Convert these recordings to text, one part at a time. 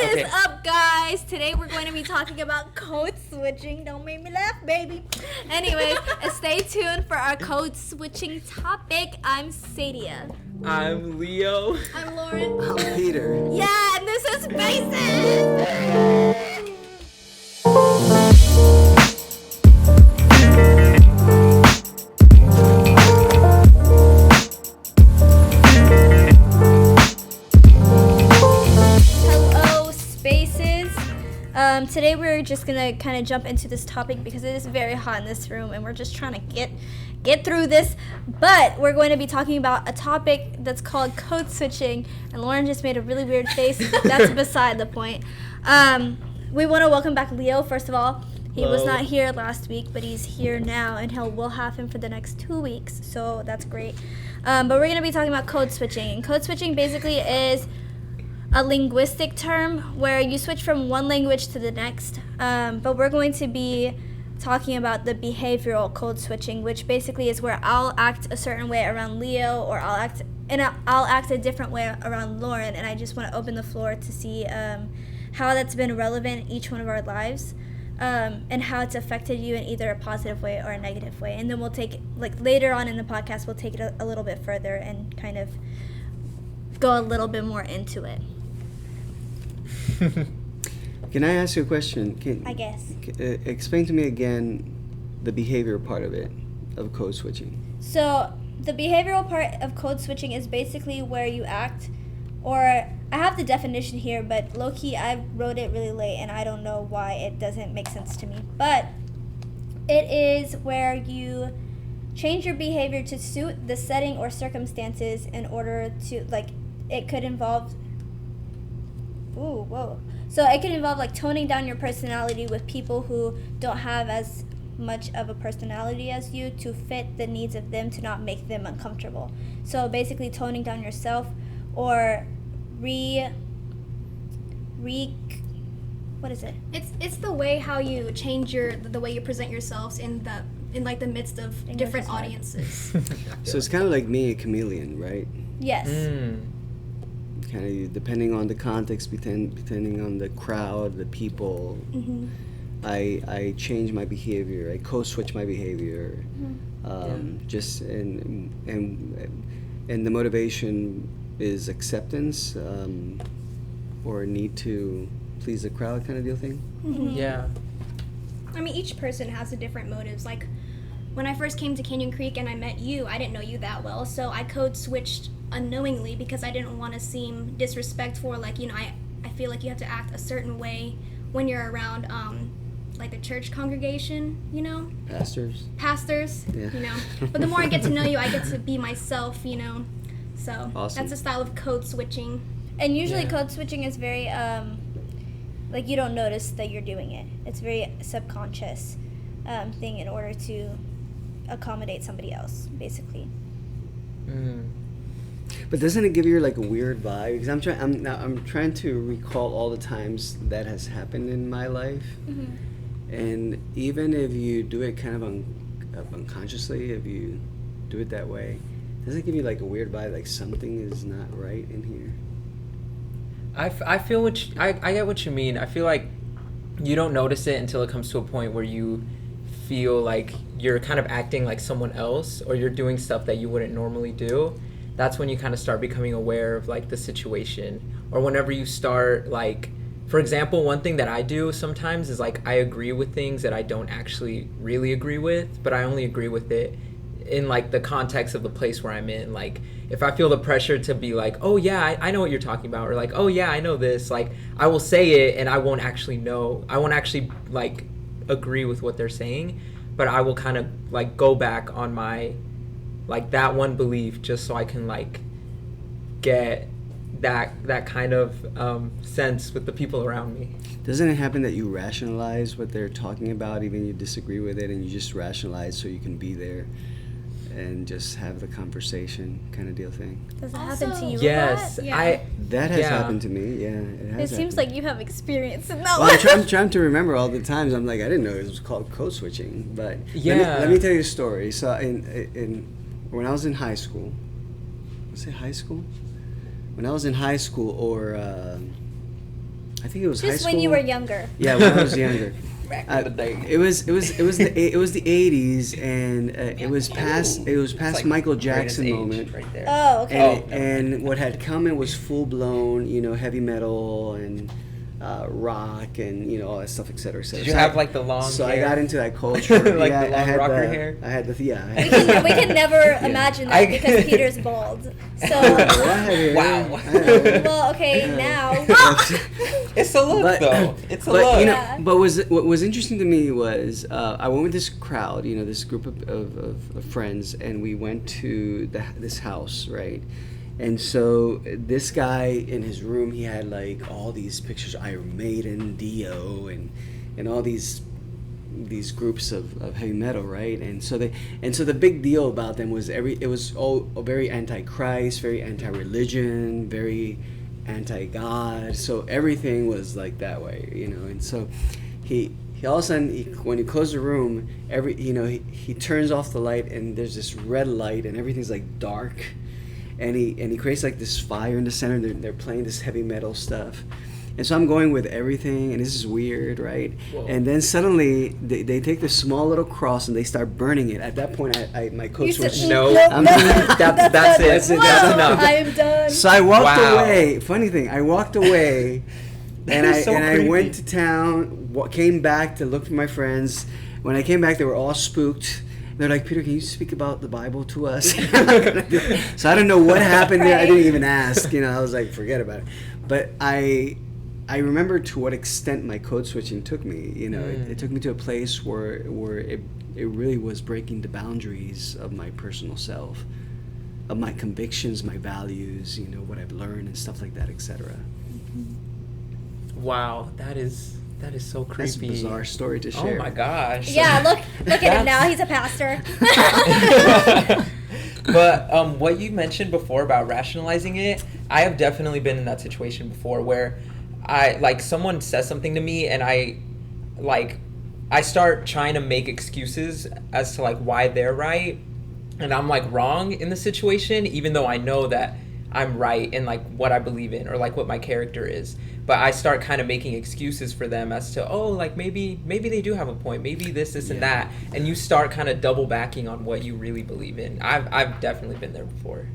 What is up, guys? Today we're going to be talking about code switching. Don't make me laugh, baby. Anyways, stay tuned for our code switching topic. I'm Sadia. I'm Leo. I'm Lauren. I'm Peter. Yeah, and this is Spaces. Today we're just gonna kind of jump into this topic because it is very hot in this room and we're just trying to get through this. But we're going to be talking about a topic that's called code switching, and Lauren just made a really weird face. That's beside the point. We want to welcome back Leo, first of all. He was not here last week, but he's here now, and we'll have him for the next 2 weeks, so that's great. But we're going to be talking about code switching, and code switching basically is a linguistic term where you switch from one language to the next, but we're going to be talking about the behavioral code switching, which basically is where I'll act a certain way around Leo, or I'll act a different way around Lauren, and I just want to open the floor to see how that's been relevant in each one of our lives, and how it's affected you in either a positive way or a negative way. And then we'll take it, like later on in the podcast, we'll take it a little bit further and kind of go a little bit more into it. Can I ask you a question? I guess. Explain to me again the behavior part of it, of code switching. So the behavioral part of code switching is basically where you act, or I have the definition here, but low-key I wrote it really late and I don't know why it doesn't make sense to me. But it is where you change your behavior to suit the setting or circumstances in order to, like, it could involve So it can involve like toning down your personality with people who don't have as much of a personality as you to fit the needs of them, to not make them uncomfortable. So basically toning down yourself, or what is it? It's the way how you change the way you present yourselves in like the midst of different audiences. So it's kind of like being a chameleon, right? Yes. Kind of depending on the context, depending on the crowd, the people. Mm-hmm. I change my behavior. I code switch my behavior. Just and the motivation is acceptance, or need to please the crowd, kind of deal thing. Mm-hmm. Yeah. I mean, each person has a different motives. Like when I first came to Canyon Creek and I met you, I didn't know you that well, so I code switched unknowingly because I didn't want to seem disrespectful. Like, you know, I feel like you have to act a certain way when you're around like a church congregation, you know, pastors, yeah. You know. But the more I get to know you, I get to be myself, you know. So Awesome. That's a style of code switching. And usually code switching is very like you don't notice that you're doing it. It's very subconscious thing in order to accommodate somebody else, basically. But doesn't it give you like a weird vibe? Because I'm trying to recall all the times that has happened in my life, and even if you do it kind of unconsciously, if you do it that way, doesn't it give you like a weird vibe, like something is not right in here? I feel I get what you mean. I feel like you don't notice it until it comes to a point where you feel like you're kind of acting like someone else, or you're doing stuff that you wouldn't normally do. That's when you kind of start becoming aware of like the situation, or whenever you start, like, for example, one thing that I do sometimes is like I agree with things that I don't actually really agree with, but I only agree with it in like the context of the place where I'm in. Like if I feel the pressure to be like, oh yeah, I know what you're talking about, or like, oh yeah, I know this, like I will say it and I won't actually like agree with what they're saying, but I will kind of like go back on my like that one belief just so I can like get that kind of sense with the people around me. Doesn't it happen that you rationalize what they're talking about, even you disagree with it, and you just rationalize so you can be there and just have the conversation kind of deal thing? Does it happen to you? Yes, a lot? Yeah. That has happened to me. Yeah, it has. It seems like you have experience in that Well, one. I'm trying to remember all the times. I'm like, I didn't know it was called code switching. But Yeah. let me tell you a story. So when I was in high school, was it high school? When I was in high school, or I think it was high Just school. when you were younger. Yeah, when I was younger. Back in the day. It was the 80s, and it was past It's like Michael greatest Jackson age moment. right there. Oh, okay. And what had come in was full blown, heavy metal and rock and all that stuff, et cetera, et cetera. Did you have like the long So hair? I got into that culture. Like yeah, the long I had rocker the, hair? I had the We can never imagine that because Peter's bald. So, Wow. well, okay, now. It's a look, though. It's a but, look. Yeah. But what was interesting to me was I went with this crowd, this group of friends, and we went to this house, right? And so this guy in his room, he had like all these pictures, Iron Maiden, Dio, and all these groups of heavy metal, right? And so the big deal about them was it was all very anti-Christ, very anti-religion, very anti-God. So everything was like that way, And so he all of a sudden, when you close the room, he turns off the light, and there's this red light, and everything's like dark. And he creates like this fire in the center. They're playing this heavy metal stuff, and so I'm going with everything, and this is weird, right? Whoa. And then suddenly they take this small little cross and they start burning it. At that point, my You coach said, was. No. I'm that's done. it. That's it. That's it. Wow, That's enough. I am done. So I walked Wow. away. Funny thing, I walked away, and is so I creepy. went to town. Came back to look for my friends. When I came back, they were all spooked. They're like, Peter, can you speak about the Bible to us? So I don't know what happened there. I didn't even ask. I was like, forget about it. But I remember to what extent my code switching took me. It took me to a place where it really was breaking the boundaries of my personal self, of my convictions, my values, what I've learned and stuff like that, etc. Wow, that is so creepy. That's a bizarre story to share. Oh my gosh. Yeah, look at him now. He's a pastor. But what you mentioned before about rationalizing it, I have definitely been in that situation before where someone says something to me and I start trying to make excuses as to why they're right, and I'm wrong in the situation, even though I know that I'm right in what I believe in or what my character is. But I start kind of making excuses for them as to, maybe they do have a point, maybe this and that, and you start kind of double backing on what you really believe in. I've definitely been there before.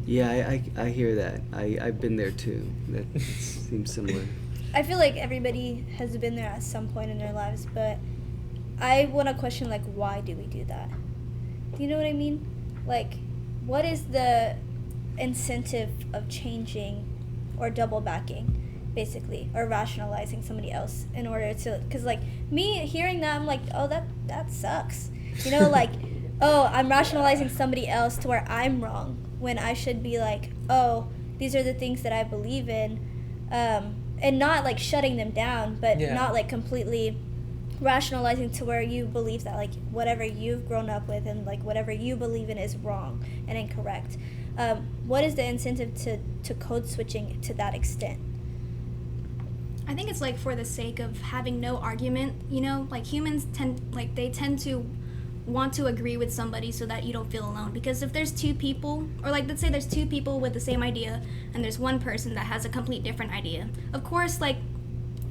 Yeah, I hear that. I've been there too. That seems similar. I feel like everybody has been there at some point in their lives, but I want to question, why do we do that? Do you know what I mean? What is the incentive of changing or double backing, basically, or rationalizing somebody else in order to, because me hearing that, I'm oh, that sucks, oh, I'm rationalizing somebody else to where I'm wrong when I should be oh, these are the things that I believe in, and not shutting them down, but not completely rationalizing to where you believe that whatever you've grown up with and whatever you believe in is wrong and incorrect. What is the incentive to code switching to that extent? I think it's for the sake of having no argument, humans tend to want to agree with somebody so that you don't feel alone. Because if there's two people, or let's say there's two people with the same idea and there's one person that has a complete different idea, of course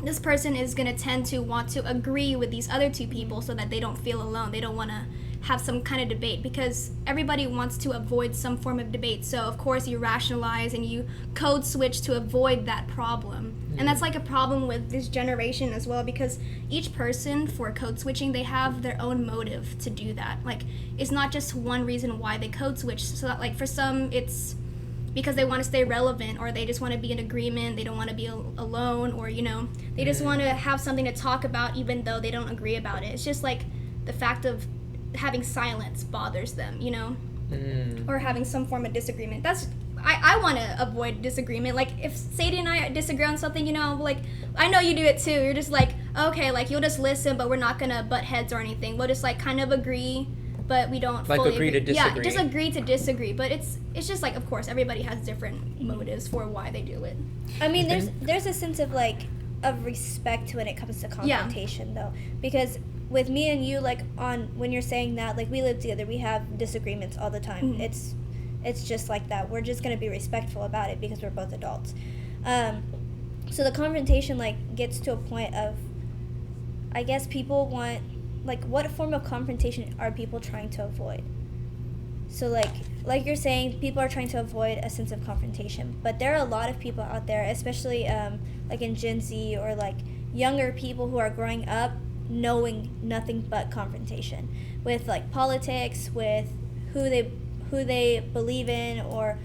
this person is going to tend to want to agree with these other two people so that they don't feel alone. They don't want to have some kind of debate because everybody wants to avoid some form of debate. So of course you rationalize and you code switch to avoid that problem. And that's a problem with this generation as well, because each person for code switching, they have their own motive to do that. It's not just one reason why they code switch. So that for some it's because they want to stay relevant, or they just want to be in agreement, they don't want to be alone, or they just want to have something to talk about even though they don't agree about it. It's just the fact of having silence bothers them, or having some form of disagreement. I want to avoid disagreement. If Sadie and I disagree on something, I know you do it too. You're just okay, you'll just listen, but we're not gonna butt heads or anything. We'll just kind of agree, but we don't fully agree to disagree. Yeah, just agree to disagree. But it's just of course everybody has different motives for why they do it. I mean, there's a sense of of respect when it comes to confrontation, though, because with me and you, when you're saying that, we live together, we have disagreements all the time. Mm-hmm. It's just like that. We're just gonna be respectful about it because we're both adults. So the confrontation like gets to a point of, I guess people want, like, what form of confrontation are people trying to avoid? So like you're saying, people are trying to avoid a sense of confrontation, but there are a lot of people out there, especially like in Gen Z or like younger people who are growing up knowing nothing but confrontation with like politics, with who they believe in, or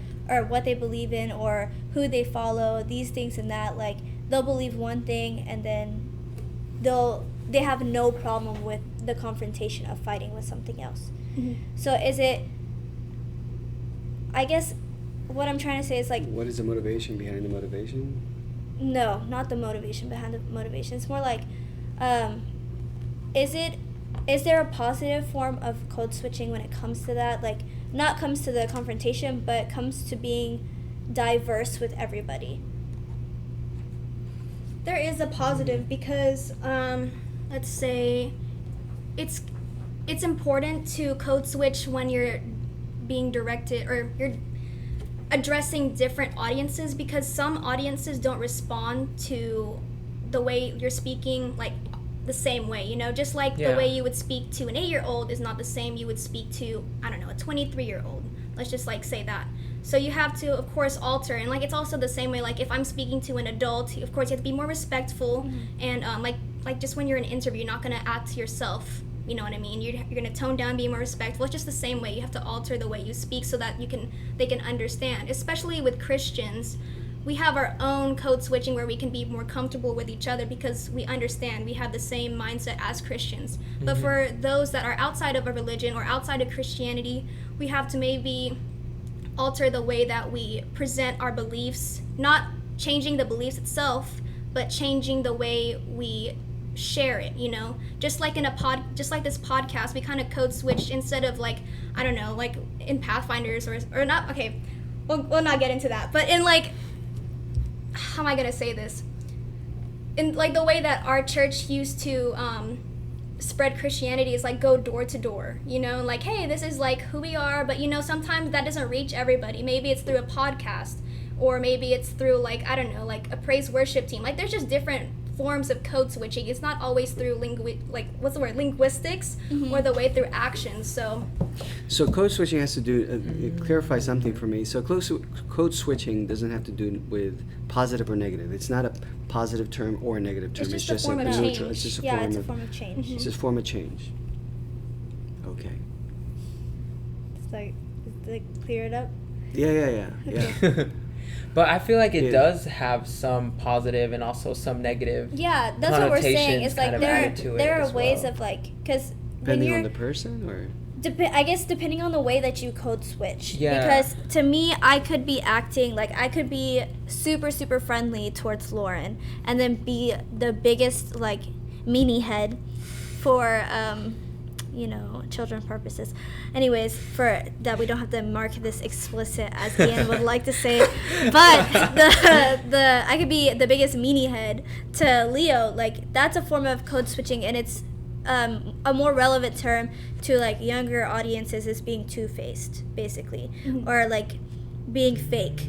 what they believe in, or who they follow, these things and that. Like, they'll believe one thing and then they have no problem with the confrontation of fighting with something else. Mm-hmm. So is it, I guess what I'm trying to say is like, What is the motivation behind the motivation? no, not the motivation behind the motivation. It's more like, is there a positive form of code switching when it comes to that? Like, not comes to the confrontation, but comes to being diverse with everybody. There is a positive because, let's say, it's important to code switch when you're being directed or you're addressing different audiences, because some audiences don't respond to the way you're speaking like the same way, you know, just like the way you would speak to an 8-year-old is not the same you would speak to, I don't know, a 23-year-old. Let's just like say that. So you have to, of course, alter, and like it's also the same way. Like if I'm speaking to an adult, of course you have to be more respectful, and like just when you're in an interview, you're not gonna act yourself. You know what I mean? You're gonna tone down, be more respectful. It's just the same way. You have to alter the way you speak so that they can understand. Especially with Christians, we have our own code switching where we can be more comfortable with each other because we understand. We have the same mindset as Christians. Mm-hmm. But for those that are outside of a religion or outside of Christianity, we have to maybe alter the way that we present our beliefs, not changing the beliefs itself, but changing the way we share it, you know, just like just like this podcast, we kind of code switched. Instead of like, I don't know, like in Pathfinders or not, okay, we'll not get into that, but in like, how am I gonna say this, in like the way that our church used to spread Christianity is like go door to door, you know, like, hey, this is like who we are, but you know, sometimes that doesn't reach everybody. Maybe it's through a podcast, or maybe it's through like, I don't know, like a praise worship team. Like there's just different forms of code switching. It's not always through linguistics, or the way through actions. So code switching has to do clarify something for me. So code switching doesn't have to do with positive or negative. It's not a positive term or a negative term. It's just a form of change. neutral. It's just a it's a form of change. It's just a form of change. Okay. It's like clear it up. Yeah. But I feel like it does have some positive and also some negative. Yeah, that's what we're saying. It's like there are ways well. of like, because depending on the person, or I guess depending on the way that you code switch. Yeah. Because to me, I could be acting like I could be super super friendly towards Lauren, and then be the biggest like meanie head for you know, children purposes. Anyways, for that we don't have to mark this explicit as Ian would like to say, but the I could be the biggest meanie head to Leo. Like that's a form of code switching, and it's a more relevant term to like younger audiences is being two-faced, basically, or like being fake,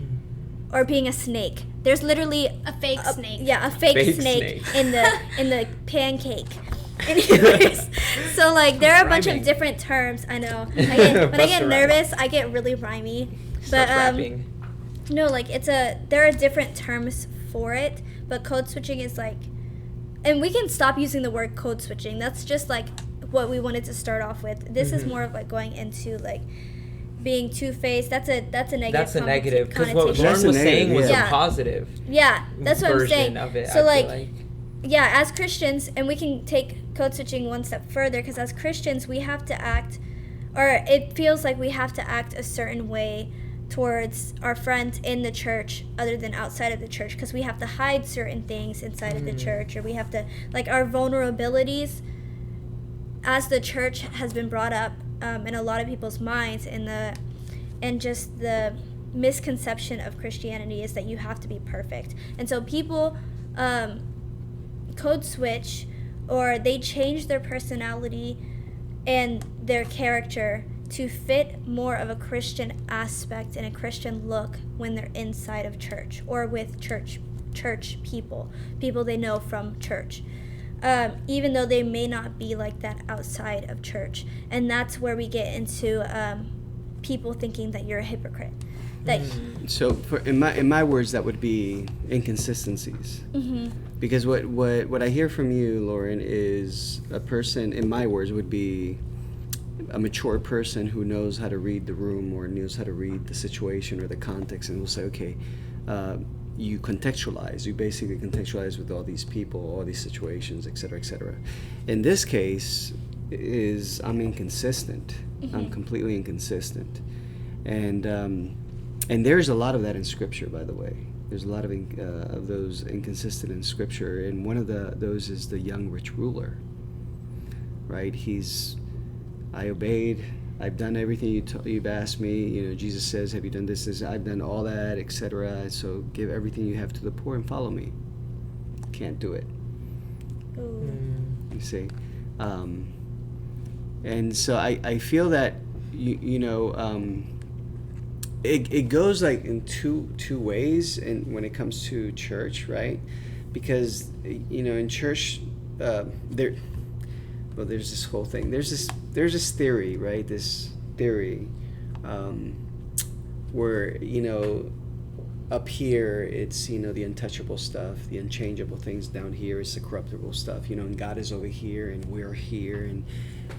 or being a snake. There's literally a fake snake. Yeah, a fake snake in the pancake. Anyways, so like there are a bunch of different terms. I know. When I get nervous, I get really rhymey. But no, like there are different terms for it. But code switching is like, and we can stop using the word code switching. That's just like what we wanted to start off with. This is more of like going into like being two-faced. That's a negative. That's a negative, because what Lauren was saying was a positive. Yeah, that's what I'm saying. Of it, so like. Yeah, as Christians, and we can take code switching one step further, because as Christians, we have to act, or it feels like we have to act a certain way towards our friends in the church other than outside of the church, because we have to hide certain things inside of the church, or we have to, like, our vulnerabilities as the church has been brought up in a lot of people's minds, and just the misconception of Christianity is that you have to be perfect. And so people code switch, or they change their personality and their character to fit more of a Christian aspect and a Christian look when they're inside of church or with church church people they know from church, even though they may not be like that outside of church. And that's where we get into people thinking that you're a hypocrite. That So, in my words, that would be inconsistencies. Because what I hear from you, Lauren, is a person, in my words, would be a mature person who knows how to read the room or knows how to read the situation or the context, and will say, okay, you contextualize. You basically contextualize with all these people, all these situations, et cetera, et cetera. In this case, I'm inconsistent. I'm completely inconsistent, and there's a lot of that in Scripture, by the way. There's a lot of those inconsistent in Scripture, and one of those is the young rich ruler. Right? I obeyed. I've done everything you've asked me. You know, Jesus says, "Have you done this? I've done all that, etc. So give everything you have to the poor and follow me." Can't do it. You see, and so I feel that it goes like in two ways, and when it comes to church, right? Because in church there's this whole thing. There's this theory, right? This theory where up here it's the untouchable stuff, the unchangeable things. Down here is the corruptible stuff. And God is over here and we're here,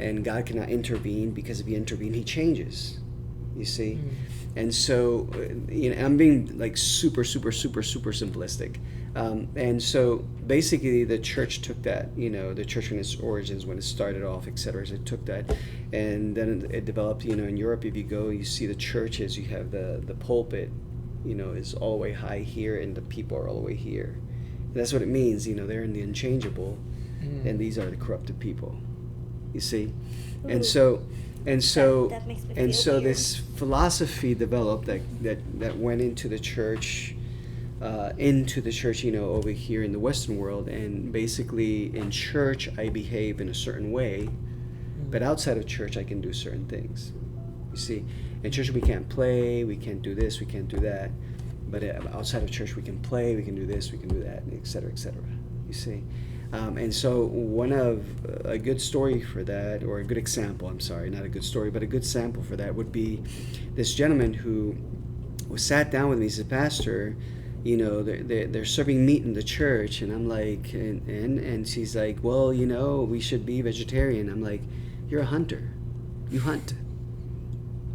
and God cannot intervene, because if He intervenes, He changes. You see. And so, I'm being like super simplistic. And so basically the church took that, the church in its origins, when it started off, et cetera, it took that. And then it developed, in Europe, if you go, you see the churches, you have the pulpit, is all the way high here, and the people are all the way here. And that's what it means, they're in the unchangeable, and these are the corrupted people, you see. And so that makes me feel weird. This philosophy developed that went into the church, over here in the Western world. And basically in church I behave in a certain way, but outside of church I can do certain things. You see, in church we can't play, we can't do this, we can't do that, but outside of church we can play, we can do this, we can do that, etc., etc. You see. And so a good story for that, or a good example, I'm sorry, not a good story, but a good sample for that would be this gentleman who sat down with me. He said, "Pastor, they're serving meat in the church." And I'm like, and she's like, "Well, we should be vegetarian." I'm like, "You're a hunter. You hunt."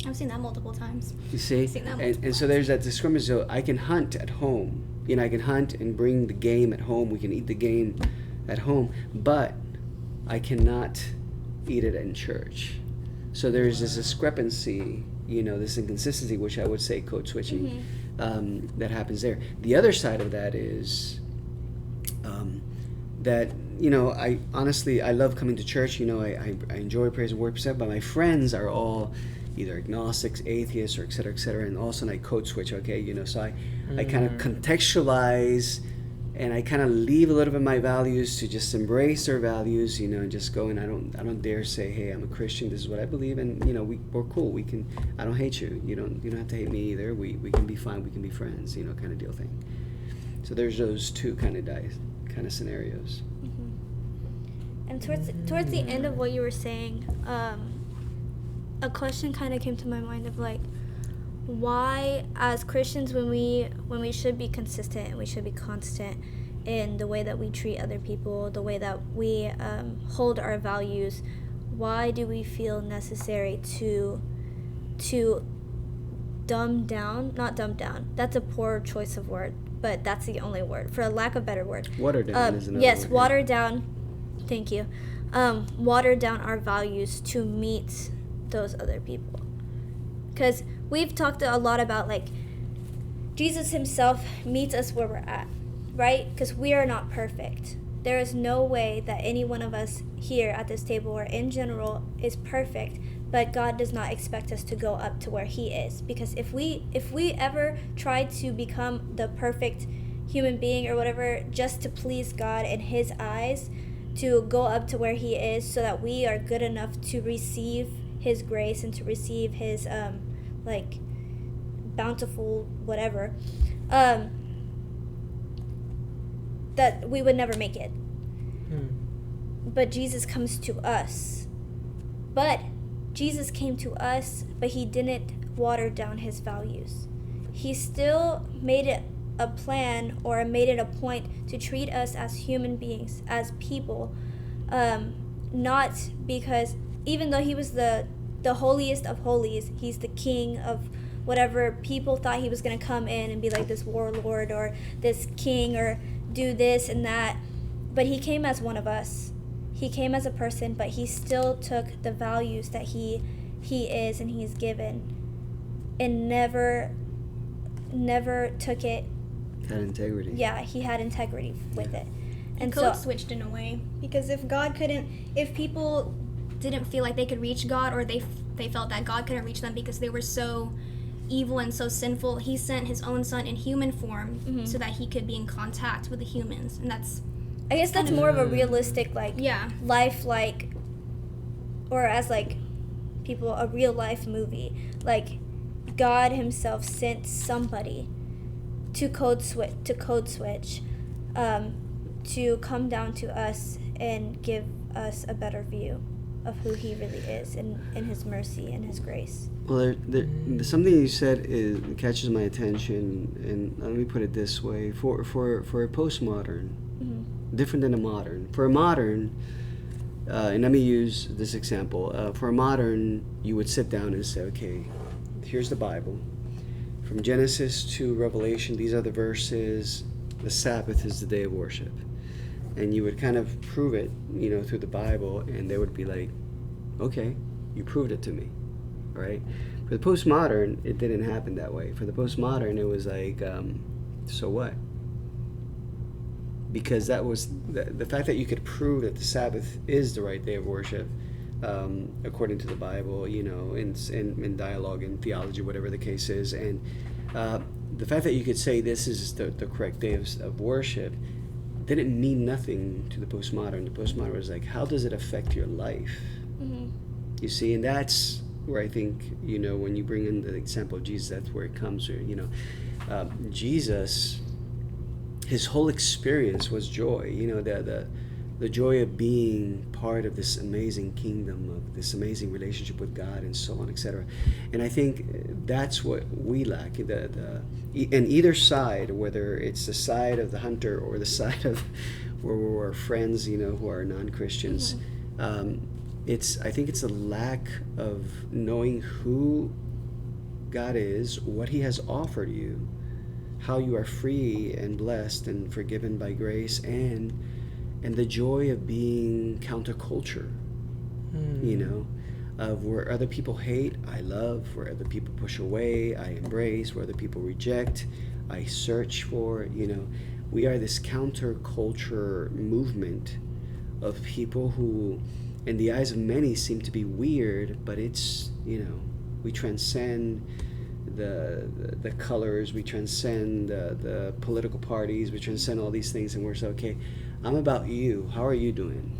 I've seen that multiple times. You see? I've seen that multiple and so there's that discrimination. So I can hunt at home. I can hunt and bring the game at home. We can eat the game at home, but I cannot eat it in church. So there's this discrepancy, this inconsistency, which I would say code switching, that happens there. The other side of that is that I honestly love coming to church. I enjoy praise and worship, but my friends are all either agnostics, atheists, or et cetera, and all of a sudden I code switch. Okay, so I kind of contextualize. And I kind of leave a little bit of my values to just embrace their values, and just go. And I don't dare say, "Hey, I'm a Christian. This is what I believe." And we're cool. I don't hate you. You don't have to hate me either. We can be fine. We can be friends. Kind of deal thing. So there's those two kind of scenarios. And towards the end of what you were saying, a question kind of came to my mind of like, why as Christians, when we should be consistent and we should be constant in the way that we treat other people, the way that we hold our values, why do we feel necessary to not dumb down, that's a poor choice of word, but that's the only word, for a lack of better word. Water down is another yes, word. water down, thank you. Water down our values to meet those other people. Because we've talked a lot about, like, Jesus himself meets us where we're at, right? Because we are not perfect. There is no way that any one of us here at this table or in general is perfect, but God does not expect us to go up to where he is. Because if we ever try to become the perfect human being or whatever just to please God in his eyes, to go up to where he is so that we are good enough to receive his grace and to receive his bountiful whatever, that we would never make it. Hmm. But Jesus comes to us. But Jesus came to us, but he didn't water down his values. He still made it a plan or made it a point to treat us as human beings, as people, not because even though he was the holiest of holies, he's the king of whatever, people thought he was going to come in and be like this warlord or this king or do this and that, but he came as one of us. He came as a person, but he still took the values that he is and he's given and never took it. Had integrity. Yeah, he had integrity with it. And code switched in a way, because if people didn't feel like they could reach God, or they felt that God couldn't reach them because they were so evil and so sinful, he sent his own son in human form so that he could be in contact with the humans. And that's, I guess that's more of a realistic yeah, life, like, or as like people, a real life movie. Like God himself sent somebody to code switch to come down to us and give us a better view of who he really is in his mercy and his grace. Well, something you said catches my attention, and let me put it this way: for a postmodern, different than a modern. For a modern, and let me use this example. For a modern, you would sit down and say, okay, here's the Bible. From Genesis to Revelation, these are the verses. The Sabbath is the day of worship. And you would kind of prove it, through the Bible, and they would be like, okay, you proved it to me, all right? For the postmodern, it didn't happen that way. For the postmodern, it was like, so what? Because that was the fact that you could prove that the Sabbath is the right day of worship, according to the Bible, in dialogue and theology, whatever the case is, and the fact that you could say this is the correct day of worship didn't mean nothing to the postmodern. The postmodern was like, how does it affect your life? You see, and that's where I think, when you bring in the example of Jesus, that's where it comes. Jesus, his whole experience was joy. The joy of being part of this amazing kingdom, of this amazing relationship with God, and so on, etc. And I think that's what we lack. In either side, whether it's the side of the hunter or the side of where we're friends, who are non-Christians, I think it's a lack of knowing who God is, what he has offered you, how you are free and blessed and forgiven by grace, and the joy of being counterculture, of where other people hate, I love; where other people push away, I embrace; where other people reject, I search for. We are this counterculture movement of people who, in the eyes of many, seem to be weird, but it's, we transcend the colors, we transcend the political parties, we transcend all these things, and we're so, okay, I'm about you. How are you doing?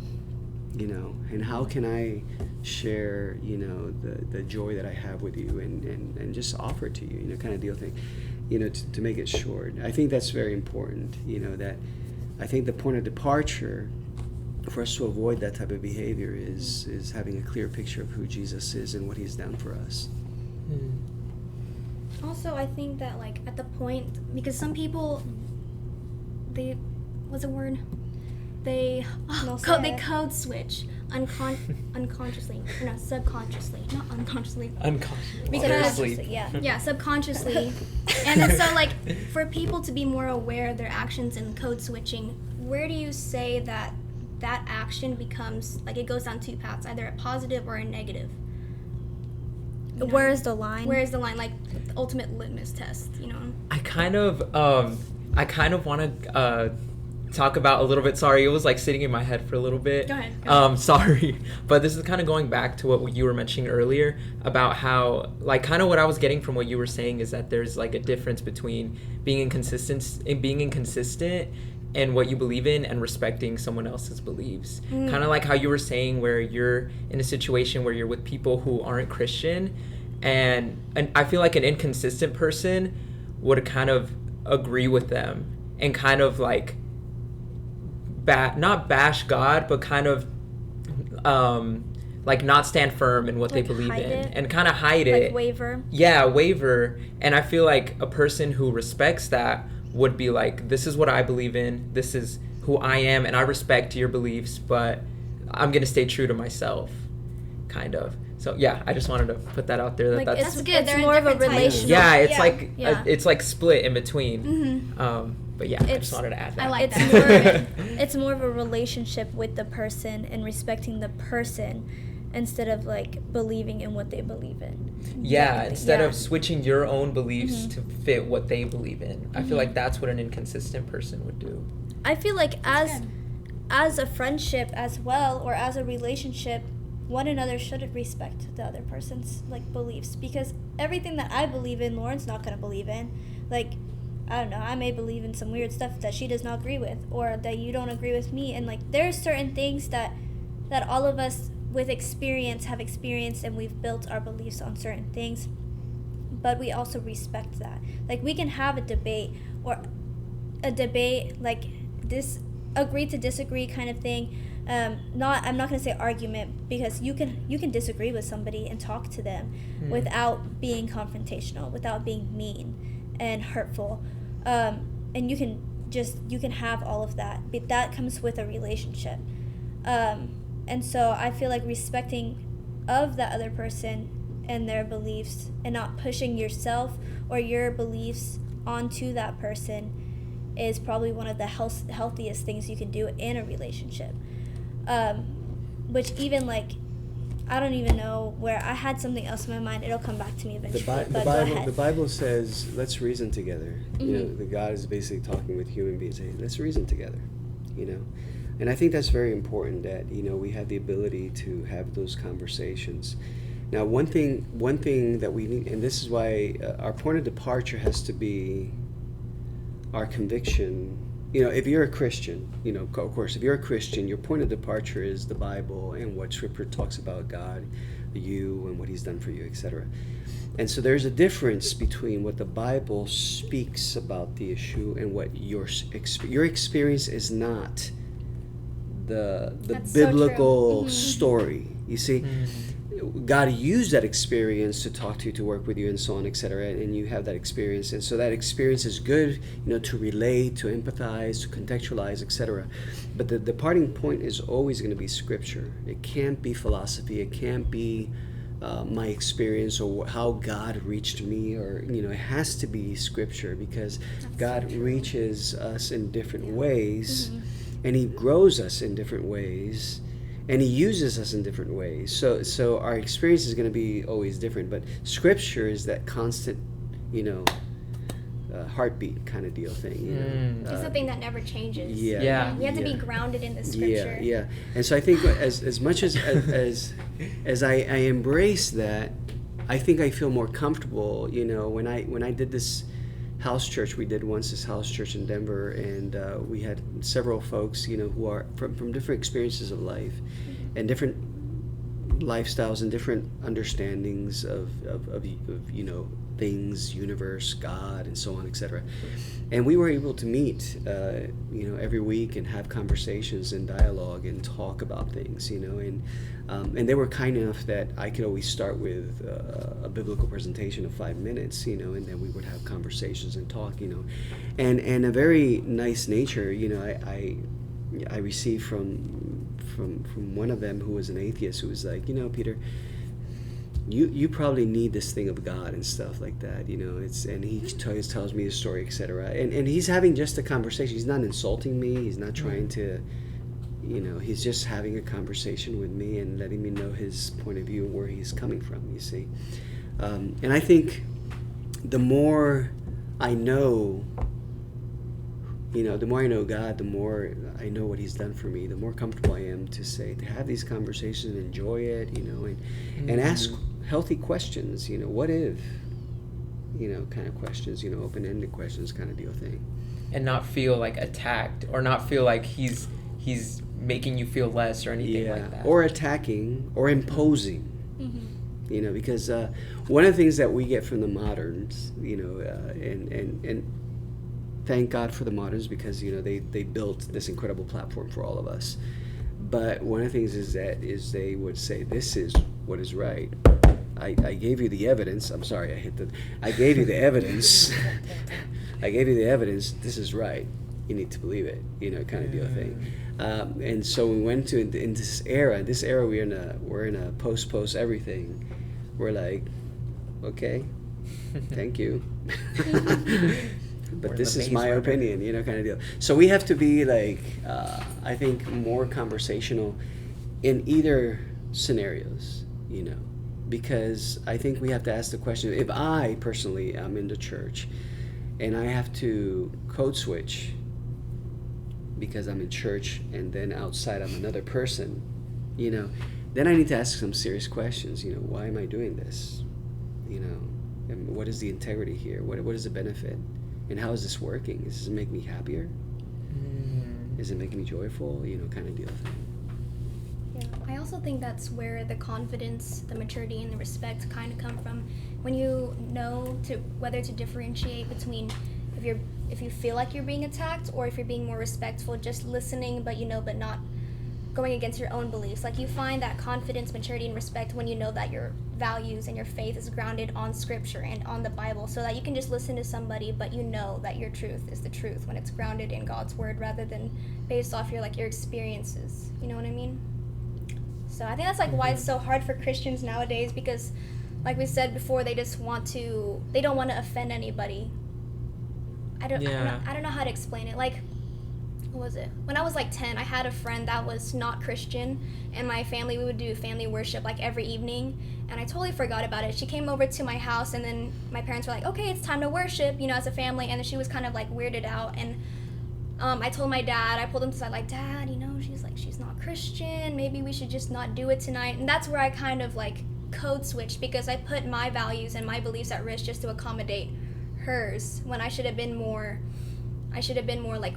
And how can I share, the joy that I have with you and just offer it to you, kind of deal thing, to make it short. I think that's very important, that I think the point of departure for us to avoid that type of behavior is having a clear picture of who Jesus is and what he's done for us. Also, I think that, like, at the point, because some people, what's the word? They code switch unconsciously, no, subconsciously, not unconsciously. Unconsciously. Subconsciously, yeah. Yeah, subconsciously. And then so, like, for people to be more aware of their actions and code switching, where do you say that action becomes, like, it goes down two paths, either a positive or a negative? Where is the line? Where is the line? Like, the ultimate litmus test, I kind of want to talk about a little bit. Sorry, it was like sitting in my head for a little bit. Go ahead. Sorry, but this is kind of going back to what you were mentioning earlier about how, like, kind of what I was getting from what you were saying is that there's like a difference between being inconsistent and what you believe in and respecting someone else's beliefs. Kind of like how you were saying, where you're in a situation where you're with people who aren't Christian, and I feel like an inconsistent person would kind of agree with them and kind of like not bash God, but kind of like not stand firm in what they Like believe hide in, it? and kind of hide Like it. waver. Yeah, waver. And I feel like a person who respects that would be like, this is what I believe in, this is who I am, and I respect your beliefs, but I'm gonna stay true to myself, kind of. So yeah, I just wanted to put that out there. Like, That's it's good. It's They're more of a different types. relational. yeah, it's Yeah. like Yeah. it's like split in between. Mm-hmm. But yeah, I It's- just wanted to add that. I like It's that. it's more of a relationship with the person and respecting the person instead of like believing in what they believe in. Yeah, Definitely, instead yeah. of switching your own beliefs Mhm. to fit what they believe in. I Mhm. feel like that's what an inconsistent person would do. I feel like That's as a friendship as well, or as a relationship, one another should respect the other person's like beliefs, because everything that I believe in, Lauren's not gonna believe in. Like, I don't know, I may believe in some weird stuff that she does not agree with, or that you don't agree with me, and like there's certain things that all of us with experience have experienced, and we've built our beliefs on certain things, but we also respect that. Like, we can have a debate, or a debate like this, agree to disagree kind of thing. I'm not gonna say argument, because you can disagree with somebody and talk to them without being confrontational, without being mean and hurtful, and you can have all of that, but that comes with a relationship. And so I feel like respecting of that other person and their beliefs, and not pushing yourself or your beliefs onto that person, is probably one of the healthiest things you can do in a relationship. Which even like, I don't even know where, I had something else in my mind. It'll come back to me eventually. But go ahead. The Bible says, let's reason together. You know, Mhm. the God is basically talking with human beings, saying, let's reason together. You know, and I think that's very important, that we have the ability to have those conversations. Now, one thing that we need, and this is why our point of departure has to be our conviction. If you're a Christian, of course, if you're a Christian, your point of departure is the Bible and what Scripture talks about God, you, and what He's done for you, etc. And so there's a difference between what the Bible speaks about the issue and what your experience is not the That's so true. biblical Mhm. story. You see, Mm-hmm. God used that experience to talk to you, to work with you, and so on, etc. And you have that experience, and so that experience is good, to relate, to empathize, to contextualize, etc. But the departing point is always going to be Scripture. It can't be philosophy. It can't be my experience or how God reached me, or it has to be Scripture, because God reaches us in different ways, and He grows us in different ways. And He uses us in different ways. So our experience is going to be always different. But Scripture is that constant, heartbeat kind of deal thing. It's something that never changes. Yeah. Yeah. We have to be Yeah. grounded in the Scripture. Yeah. And so I think as much as I embrace that, I think I feel more comfortable. When I did this house church, we did once this house church in Denver, and we had several folks, who are from different experiences of life, and different lifestyles, and different understandings of things, universe, God, and so on, etc. And we were able to meet, every week, and have conversations and dialogue and talk about things, and they were kind enough that I could always start with a biblical presentation of 5 minutes, and then we would have conversations and talk, and a very nice nature, I received from one of them, who was an atheist, who was like, Peter, you probably need this thing of God and stuff like that, and he tells me his story, etc. And he's having just a conversation. He's not insulting me. He's not trying to, he's just having a conversation with me and letting me know his point of view, where he's coming from, you see. And I think the more I know, the more I know God, the more I know what He's done for me, the more comfortable I am to have these conversations and enjoy it, and ask healthy questions, what if, kind of questions, open-ended questions kind of deal thing. And not feel like attacked, or not feel like he's making you feel less or anything like that. Or attacking or imposing. Because one of the things that we get from the moderns, and thank God for the moderns, because they built this incredible platform for all of us. But one of the things is they would say, this is what is right. I gave you the evidence. I'm sorry, I gave you the evidence. I gave you the evidence. This is right. You need to believe it, kind of deal thing. And so we went to in this era. We're in a post everything. We're like, okay, thank you. But this is my opinion, kind of deal. So we have to be like, I think, more conversational in either scenarios, because I think we have to ask the question, if I personally am in the church and I have to code switch because I'm in church and then outside I'm another person, then I need to ask some serious questions. Why am I doing this? And what is the integrity here? What is the benefit? And how is this working? Does this make me happier? Is it making me joyful? Kind of deal thing. Yeah, I also think that's where the confidence, the maturity, and the respect kind of come from. When you know whether to differentiate between if you feel like you're being attacked, or if you're being more respectful, just listening, but not going against your own beliefs. Like, you find that confidence, maturity, and respect when you know that your values and your faith is grounded on Scripture and on the Bible, so that you can just listen to somebody, but you know that your truth is the truth when it's grounded in God's Word, rather than based off your experiences. You know what I mean? So I think that's why it's so hard for Christians nowadays, because, like we said before, they don't want to offend anybody. I don't know how to explain it. What was it? When I was 10, I had a friend that was not Christian, and my family, we would do family worship every evening, and I totally forgot about it. She came over to my house, and then my parents were like, okay, it's time to worship, as a family, and then she was kind of weirded out, and I told my dad, I pulled him to the side, Dad, she's not Christian, maybe we should just not do it tonight. And that's where I kind of code switched, because I put my values and my beliefs at risk just to accommodate hers, when I should have been more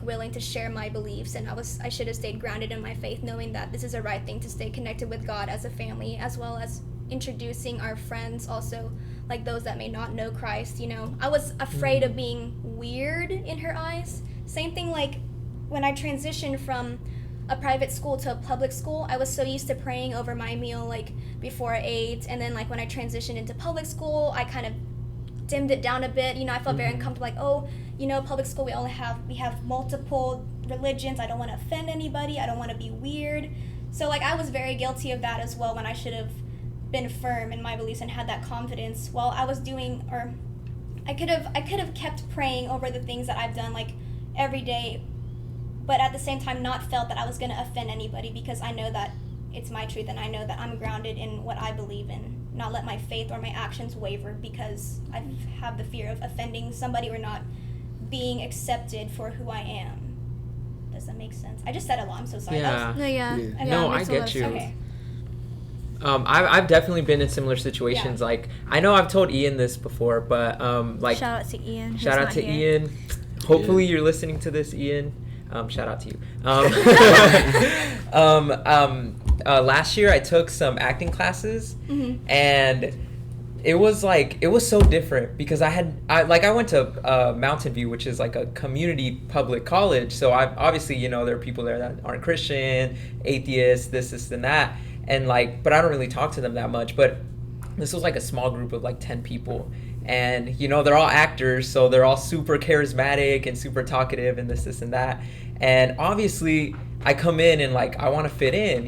willing to share my beliefs, and I should have stayed grounded in my faith, knowing that this is the right thing to stay connected with God as a family, as well as introducing our friends also, those that may not know Christ. I was afraid of being weird in her eyes. Same thing when I transitioned from a private school to a public school, I was so used to praying over my meal before I ate, and then when I transitioned into public school, I kind of dimmed it down a bit. I felt very uncomfortable, public school, we have multiple religions, I don't want to offend anybody, I don't want to be weird. So I was very guilty of that as well, when I should have been firm in my beliefs and had that confidence while I was doing, or I could have kept praying over the things that I've done every day, but at the same time not felt that I was going to offend anybody, because I know that it's my truth, and I know that I'm grounded in what I believe in, not let my faith or my actions waver because I have the fear of offending somebody or not being accepted for who I am. Does that make sense? I just said a lot. I'm so sorry. Yeah. No, I get you. Okay. I've definitely been in similar situations. Yeah. I know I've told Ian this before, but shout out to Ian. Shout out to Ian. Hopefully you're listening to this, Ian. Shout out to you. Last year I took some acting classes, and it was so different, because I went to Mountain View, which is a community public college. So I obviously, there are people there that aren't Christian, atheists, this and that, and but I don't really talk to them that much. But this was a small group of 10 people, and they're all actors, so they're all super charismatic and super talkative and this and that. And obviously I come in and I want to fit in,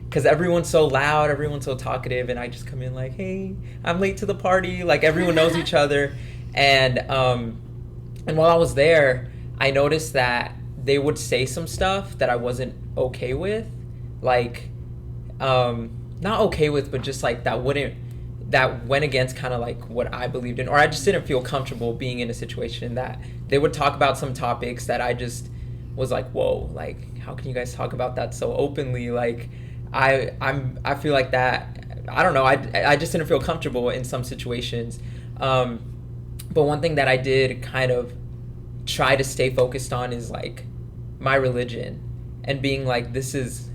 because everyone's so loud, everyone's so talkative, and I just come in hey, I'm late to the party, everyone knows each other. And while I was there, I noticed that they would say some stuff that I wasn't okay with, not okay with, but just that went against kind of what I believed in, or I just didn't feel comfortable being in a situation that they would talk about some topics that I just was whoa, how can you guys talk about that so openly? I feel that, I don't know, I just didn't feel comfortable in some situations. But one thing that I did kind of try to stay focused on is my religion, and being this is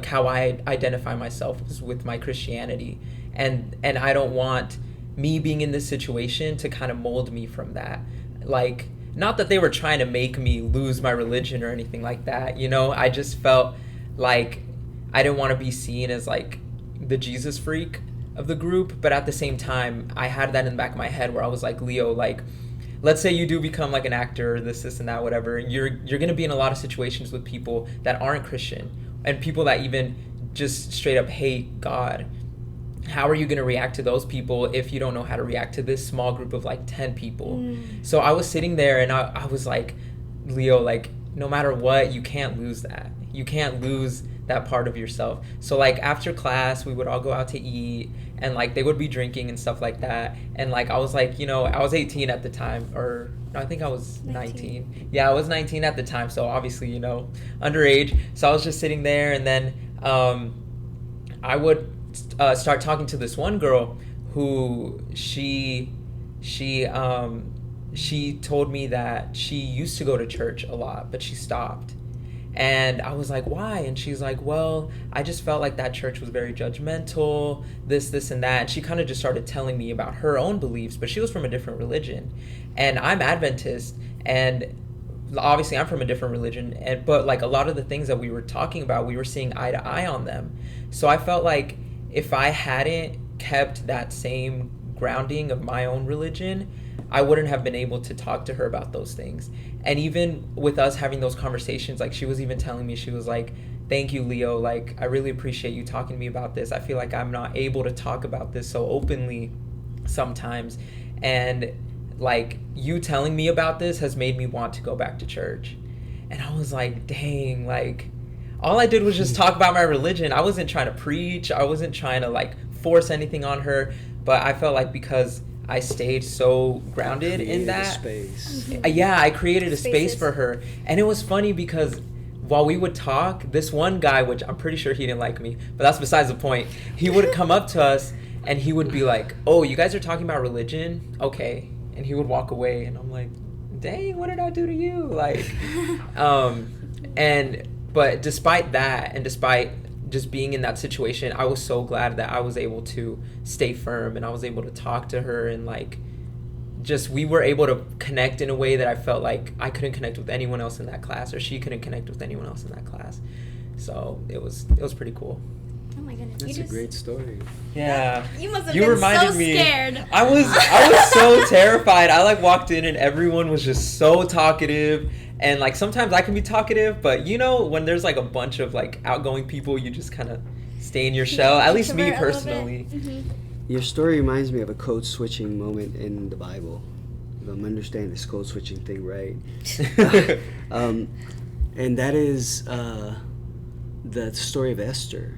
how I identify myself, is with my Christianity, and I don't want me being in this situation to kind of mold me from that. like, not that they were trying to make me lose my religion or anything like that, you know. I just felt like I didn't want to be seen as like the Jesus freak of the group, but at the same time I had that in the back of my head where I was like, Leo, like, let's say you do become like an actor, this and that, whatever, you're gonna be in a lot of situations with people that aren't Christian and people that even just straight up hate God. How are you going to react to those people if you don't know how to react to this small group of like 10 people? So I was sitting there and I was like, Leo, like, no matter what, you can't lose that. You can't lose that part of yourself. So like after class, we would all go out to eat and like they would be drinking and stuff like that. And like I was like, you know, I was 18 at the time, or no, I think I was 19. Yeah, I was 19 at the time. So obviously, you know, underage. So I was just sitting there, and then I would start talking to this one girl who she told me that she used to go to church a lot, but she stopped. And I was like, why? And she's like, well, I just felt like that church was very judgmental, this and that. And she kind of just started telling me about her own beliefs, but she was from a different religion. And I'm Adventist, and obviously I'm from a different religion, but like a lot of the things that we were talking about, we were seeing eye to eye on them. So I felt like if I hadn't kept that same grounding of my own religion, I wouldn't have been able to talk to her about those things. And even with us having those conversations, like she was even telling me, she was like, thank you, Leo, like I really appreciate you talking to me about this. I feel like I'm not able to talk about this so openly sometimes, and like you telling me about this has made me want to go back to church. And I was like, dang, like all I did was just talk about my religion. I wasn't trying to preach. I wasn't trying to like force anything on her, but I felt like because I stayed so grounded in that space. Yeah, I created a space for her. And it was funny because while we would talk, this one guy, which I'm pretty sure he didn't like me, but that's besides the point, he would come up to us and he would be like, oh, you guys are talking about religion? Okay. And he would walk away, and I'm like, dang, what did I do to you? Like, but despite that, and despite just being in that situation, I was so glad that I was able to stay firm, and I was able to talk to her, and like, just we were able to connect in a way that I felt like I couldn't connect with anyone else in that class, or she couldn't connect with anyone else in that class. So it was pretty cool. Oh my goodness. That's a great story. Yeah. You must have been so scared. I was so terrified. I like walked in and everyone was just so talkative. And like sometimes I can be talkative, but you know, when there's like a bunch of like outgoing people, you just kind of stay in your shell. At least me personally. Your story reminds me of a code switching moment in the Bible. If I'm understanding this code switching thing right. And that is the story of Esther.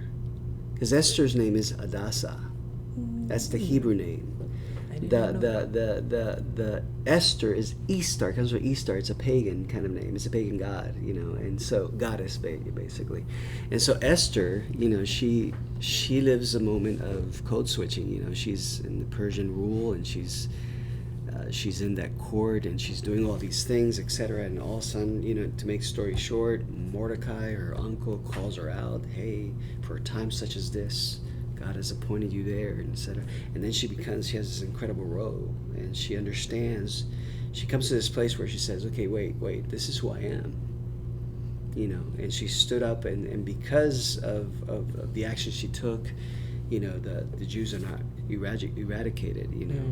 Because Esther's name is Hadassah. That's the Hebrew name. The Esther is Ishtar, comes from Ishtar. It's a pagan kind of name. It's a pagan god, you know, and so goddess basically. And so Esther, you know, she lives a moment of code switching. You know, she's in the Persian rule, and she's in that court, and she's doing all these things, etc. And all of a sudden, you know, to make the story short, Mordecai, her uncle, calls her out. Hey, for a time such as this, God has appointed you there, etc. And then she has this incredible role, and she understands. She comes to this place where she says, okay, wait, this is who I am. You know, and she stood up, and because of the action she took, you know, the Jews are not eradicated, you know.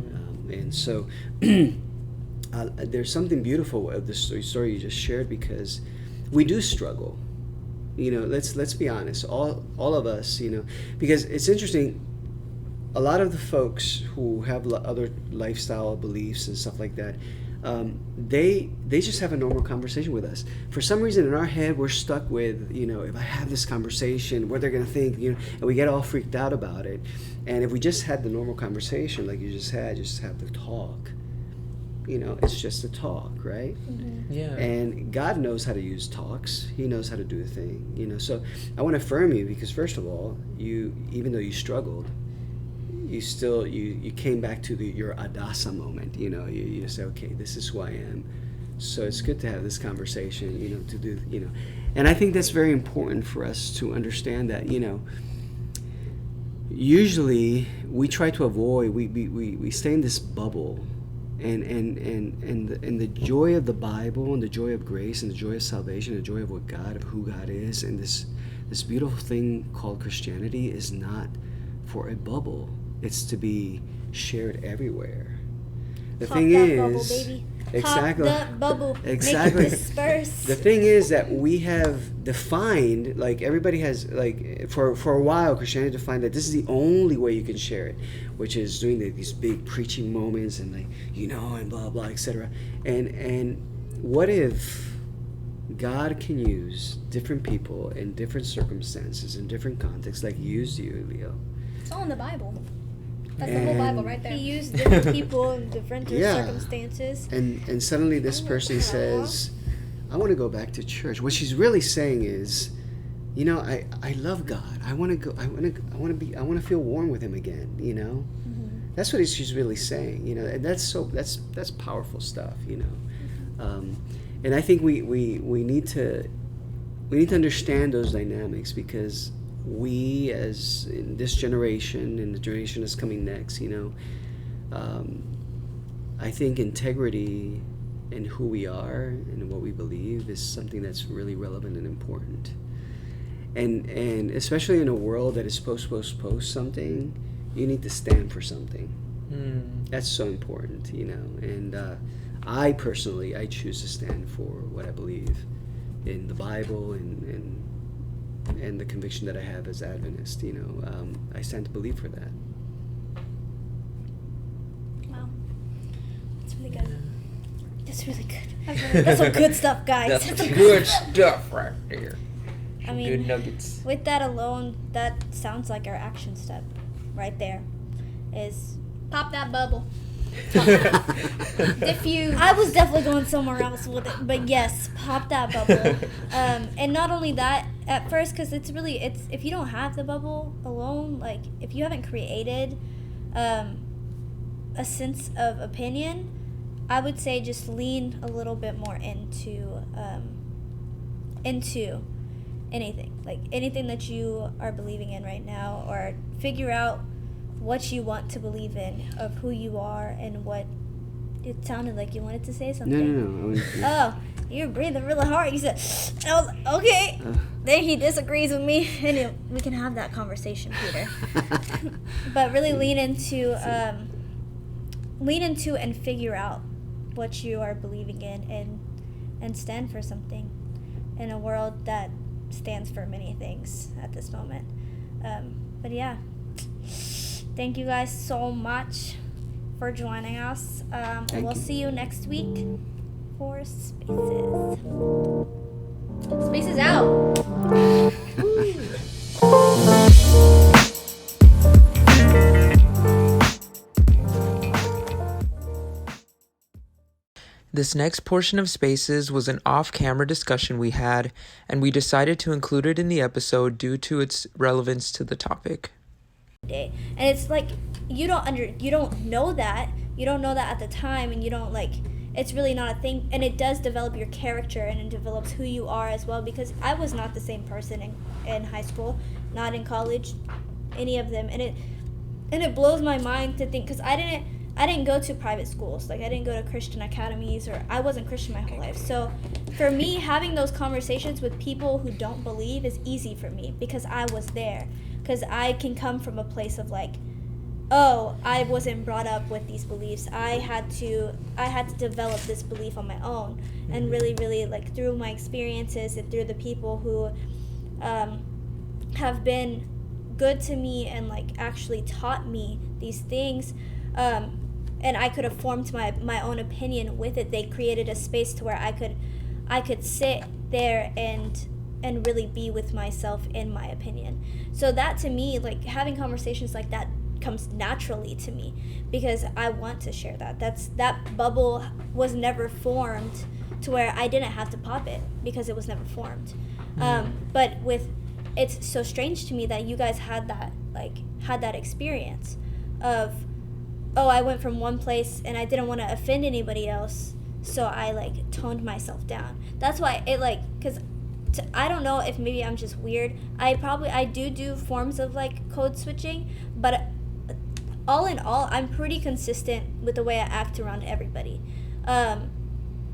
And so there's something beautiful of the story you just shared, because we do struggle. You know, let's be honest. All of us, you know, because it's interesting. A lot of the folks who have other lifestyle beliefs and stuff like that, they just have a normal conversation with us. For some reason, in our head, we're stuck with, you know, if I have this conversation, what they're gonna think, you know, and we get all freaked out about it. And if we just had the normal conversation like you just have the talk. You know, it's just a talk, right? Mm-hmm. Yeah. And God knows how to use talks. He knows how to do a thing, you know. So I want to affirm you, because first of all, you, even though you struggled, you still, you came back to your Hadassah moment, you know. You say, okay, this is who I am. So it's good to have this conversation, you know, to do, you know. And I think that's very important for us to understand that, you know, usually we try to avoid, we stay in this bubble. and the joy of the Bible, and the joy of grace, and the joy of salvation, the joy of who God is, and this beautiful thing called Christianity is not for a bubble. It's to be shared everywhere. The Pop thing that is, bubble, baby. exactly, Pop that bubble. exactly. Make it disperse. The thing is that we have defined, like everybody has, like for a while, Christianity defined that this is the only way you can share it, which is doing these big preaching moments and and blah blah, etc. And what if God can use different people in different circumstances, in different contexts, like used you, Leo? It's all in the Bible. That's the whole Bible right there. He used different people in different Yeah. circumstances. And suddenly this person says, I want to go back to church. What she's really saying is, I love God. I want to go. I want to feel warm with Him again. Mm-hmm. That's what she's really saying. And that's powerful stuff. And I think we need to understand those dynamics, because we, as in this generation and the generation that's coming next, I think integrity in who we are and what we believe is something that's really relevant and important. And especially in a world that is post something, you need to stand for something. That's so important, And I personally, choose to stand for what I believe in the Bible and the conviction that I have as Adventist. I stand to believe for that. Wow. That's really good. That's really good. That's some good stuff, guys. That's some good stuff right there. I mean, Good nuggets. with that alone, that sounds like our action step right there. Is Pop that bubble. diffuse. I was definitely going somewhere else with it, but yes, pop that bubble. And not only that, at first, because it's if you don't have the bubble alone, like if you haven't created a sense of opinion, I would say just lean a little bit more into anything, like anything that you are believing in right now, or figure out what you want to believe in, of who you are, and what it sounded like you wanted to say something. No. Oh, you're breathing really hard. You said, oh, okay. Then he disagrees with me, and we can have that conversation, Peter. But really lean into and figure out what you are believing in, and stand for something in a world that stands for many things at this moment. But yeah. Thank you guys so much for joining us. We'll see you next week for Spaces. Spaces out. This next portion of Spaces was an off-camera discussion we had, and we decided to include it in the episode due to its relevance to the topic. Day. And it's like you don't know that at the time, and you don't it's really not a thing, and it does develop your character, and it develops who you are as well, because I was not the same person in high school, not in college, any of them, and it blows my mind to think, because I didn't go to private schools, I didn't go to Christian academies, or I wasn't Christian my whole life. So for me, having those conversations with people who don't believe is easy for me, because I was there. Because I can come from a place of I wasn't brought up with these beliefs. I had to develop this belief on my own, and really, really through my experiences and through the people who have been good to me and actually taught me these things, and I could have formed my own opinion with it. They created a space to where I could sit there and really be with myself in my opinion. So that, to me, having conversations like that comes naturally to me, because I want to share that. That bubble was never formed to where I didn't have to pop it, because it was never formed. But it's so strange to me that you guys had that experience of, I went from one place and I didn't want to offend anybody else, so I toned myself down. That's why because I don't know if maybe I'm just weird. I do forms of code switching, but all in all, I'm pretty consistent with the way I act around everybody.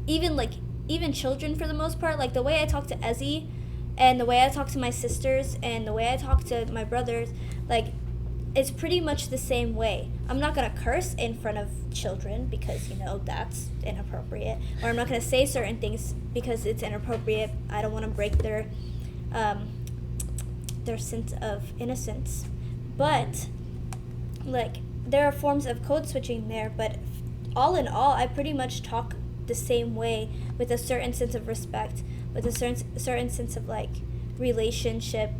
Even children, for the most part, like the way I talk to Ezzy and the way I talk to my sisters and the way I talk to my brothers, like, it's pretty much the same way. I'm not gonna curse in front of children because, that's inappropriate, or I'm not gonna say certain things because it's inappropriate. I don't want to break their sense of innocence. But like, there are forms of code switching there, but all in all, I pretty much talk the same way, with a certain sense of respect, with a certain sense of like relationship,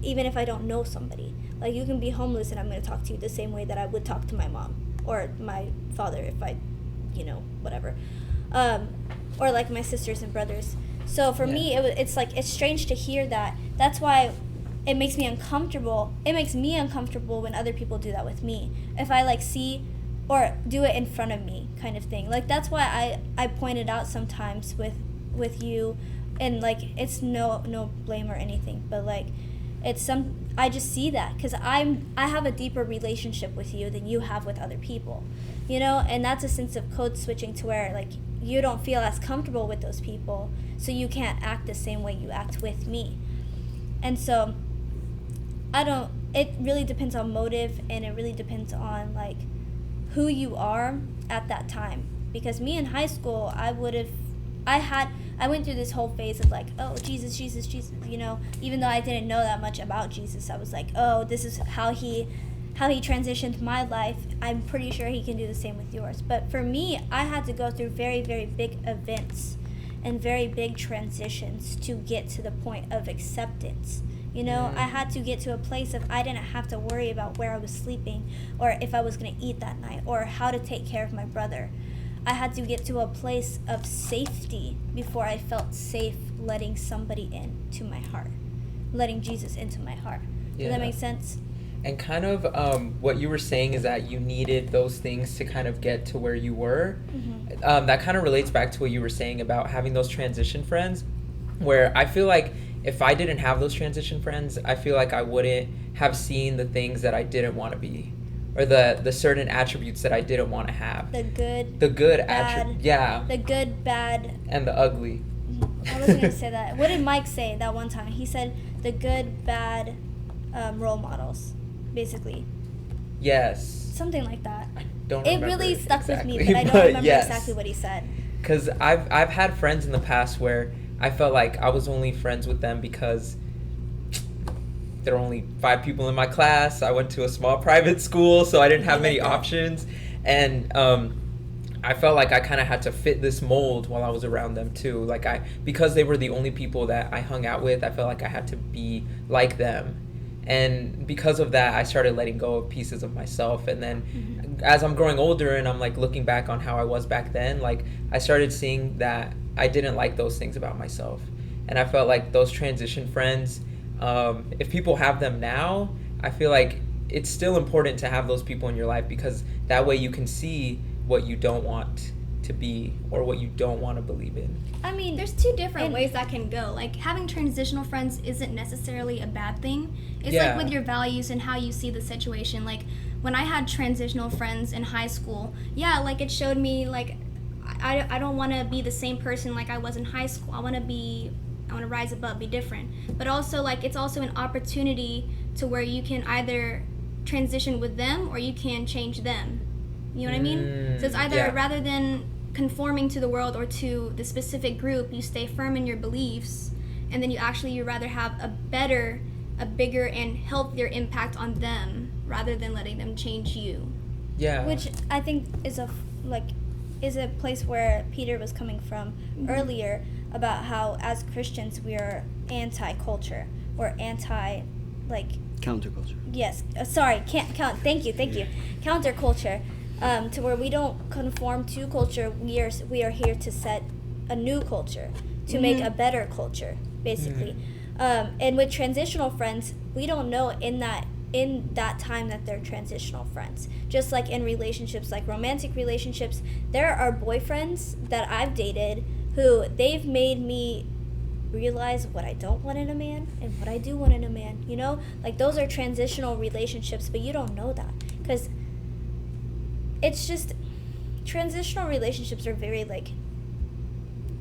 even if I don't know somebody. Like, you can be homeless and I'm going to talk to you the same way that I would talk to my mom or my father if I, whatever. Or like my sisters and brothers. So for me, it's like, it's strange to hear that. That's why it makes me uncomfortable. It makes me uncomfortable when other people do that with me. If I like see or do it in front of me, kind of thing. Like, that's why I pointed out sometimes with you, and like, it's no blame or anything, but like, I just see that because I have a deeper relationship with you than you have with other people, and that's a sense of code switching to where like you don't feel as comfortable with those people, so you can't act the same way you act with me. And so it really depends on motive, and it really depends on like who you are at that time. Because me in high school, I went through this whole phase of like, oh, Jesus, even though I didn't know that much about Jesus, I was like, oh, this is how he transitioned my life. I'm pretty sure he can do the same with yours. But for me, I had to go through very, very big events and very big transitions to get to the point of acceptance. I had to get to a place of I didn't have to worry about where I was sleeping or if I was going to eat that night or how to take care of my brother. I had to get to a place of safety before I felt safe letting somebody into my heart, letting Jesus into my heart. Does that make sense? And kind of what you were saying is that you needed those things to kind of get to where you were. Mm-hmm. That kind of relates back to what you were saying about having those transition friends, where I feel like if I didn't have those transition friends, I feel like I wouldn't have seen the things that I didn't want to be, or the certain attributes that I didn't want to have. The good attributes. Yeah. The good, bad. And the ugly. I wasn't going to say that. What did Mike say that one time? He said the good, bad role models, basically. Yes. Something like that. I don't remember. It really stuck exactly, with me, but I don't remember exactly what he said. Because I've had friends in the past where I felt like I was only friends with them because there were only 5 people in my class. I went to a small private school, so I didn't have many options. And I felt like I kind of had to fit this mold while I was around them too. Like because they were the only people that I hung out with, I felt like I had to be like them. And because of that, I started letting go of pieces of myself. And then as I'm growing older and I'm like looking back on how I was back then, like I started seeing that I didn't like those things about myself. And I felt like those transition friends, if people have them now, I feel like it's still important to have those people in your life, because that way you can see what you don't want to be or what you don't want to believe in. I mean, there's 2 different ways that can go. Like, having transitional friends isn't necessarily a bad thing. It's like with your values and how you see the situation. Like, when I had transitional friends in high school, like it showed me like I don't want to be the same person like I was in high school. I want to rise above, be different. But also, like, it's also an opportunity to where you can either transition with them or you can change them. You know what I mean? So it's either rather than conforming to the world or to the specific group, you stay firm in your beliefs, and then you rather have a bigger and healthier impact on them rather than letting them change you. Yeah. Which I think is a place where Peter was coming from earlier, about how as Christians we are anti-culture. We're anti, like... Counterculture. Yes. Sorry. Thank you. Counterculture. To where we don't conform to culture. We are here to set a new culture, to make a better culture, basically. And with transitional friends, we don't know in that time that they're transitional friends. Just like in relationships, like romantic relationships, there are boyfriends that I've dated who they've made me realize what I don't want in a man and what I do want in a man, Like, those are transitional relationships, but you don't know that because it's just transitional relationships are very like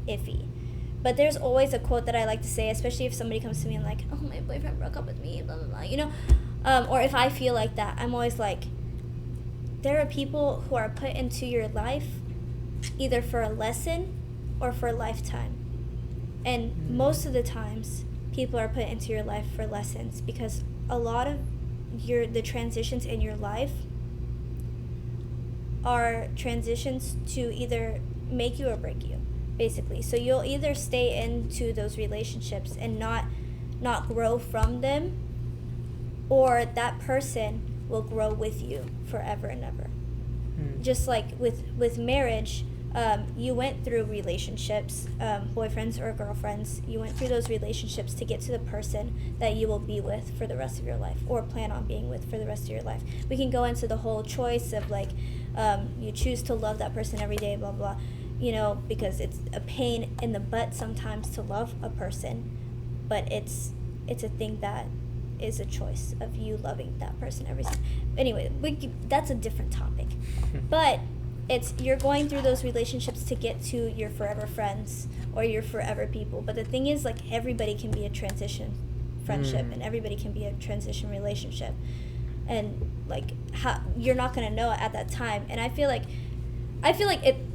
iffy. But there's always a quote that I like to say, especially if somebody comes to me and like, oh, my boyfriend broke up with me, blah blah blah, you know, or if I feel like that, I'm always like, there are people who are put into your life either for a lesson or for a lifetime. And most of the times, people are put into your life for lessons, because a lot of the transitions in your life are transitions to either make you or break you, basically. So you'll either stay into those relationships and not grow from them, or that person will grow with you forever and ever. Just like with marriage, you went through relationships, boyfriends or girlfriends. You went through those relationships to get to the person that you will be with for the rest of your life, or plan on being with for the rest of your life. We can go into the whole choice of like, you choose to love that person every day, blah blah, you know, because it's a pain in the butt sometimes to love a person, but it's a thing that is a choice of you loving that person every time. Anyway, that's a different topic. But you're going through those relationships to get to your forever friends or your forever people. But the thing is, like, everybody can be a transition friendship and everybody can be a transition relationship. And like, how you're not gonna know at that time. And I feel like